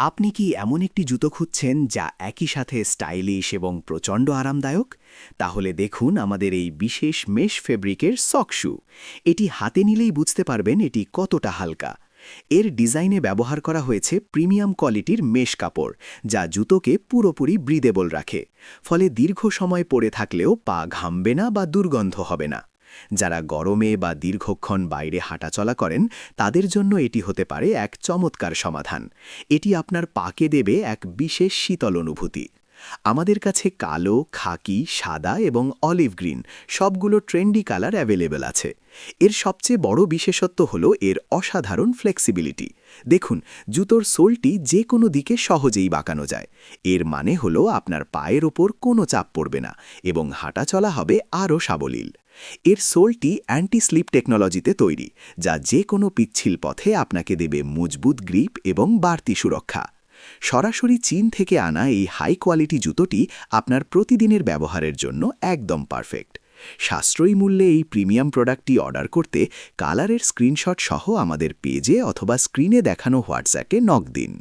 আপনি কি এমন একটি জুতো খুঁজছেন যা একই সাথে স্টাইলিশ এবং প্রচণ্ড আরামদায়ক? তাহলে দেখুন আমাদের এই বিশেষ মেশ ফেব্রিকের সক শু। এটি হাতে নিলেই বুঝতে পারবেন এটি কতটা হালকা। এর ডিজাইনে ব্যবহার করা হয়েছে প্রিমিয়াম কোয়ালিটির মেশ কাপড়, যা জুতোকে পুরোপুরি ব্রিদেবল রাখে। ফলে দীর্ঘ সময় পরে থাকলেও পা ঘামবে না বা দুর্গন্ধ হবে না। যারা গরমে বা দীর্ঘক্ষণ বাইরে হাঁটাচলা করেন, তাদের জন্য এটি হতে পারে এক চমৎকার সমাধান। এটি আপনার পাকে দেবে এক বিশেষ শীতল অনুভূতি। আমাদের কাছে কালো, খাকি, সাদা এবং অলিভ গ্রিন সবগুলো ট্রেন্ডি কালার অ্যাভেলেবল আছে। এর সবচেয়ে বড় বিশেষত্ব হল এর অসাধারণ ফ্লেক্সিবিলিটি। দেখুন, জুতোর সোলটি যে কোনো দিকে সহজেই বাঁকানো যায়। এর মানে হলো আপনার পায়ের ওপর কোনো চাপ পড়বে না এবং হাঁটাচলা হবে আরও সাবলীল। এর সোলটি অ্যান্টি স্লিপ টেকনোলজিতে তৈরি, যা যে কোনো পিচ্ছিল পথে আপনাকে দেবে মজবুত গ্রিপ এবং বাড়তি সুরক্ষা। সরাসরি চীন থেকে আনা এই হাই কোয়ালিটি জুতোটি আপনার প্রতিদিনের ব্যবহারের জন্য একদম পারফেক্ট। সাশ্রয়ী মূল্যে এই প্রিমিয়াম প্রোডাক্টটি অর্ডার করতে কালারের স্ক্রিনশট সহ আমাদের পেজে অথবা স্ক্রিনে দেখানো হোয়াটসঅ্যাপে নক দিন।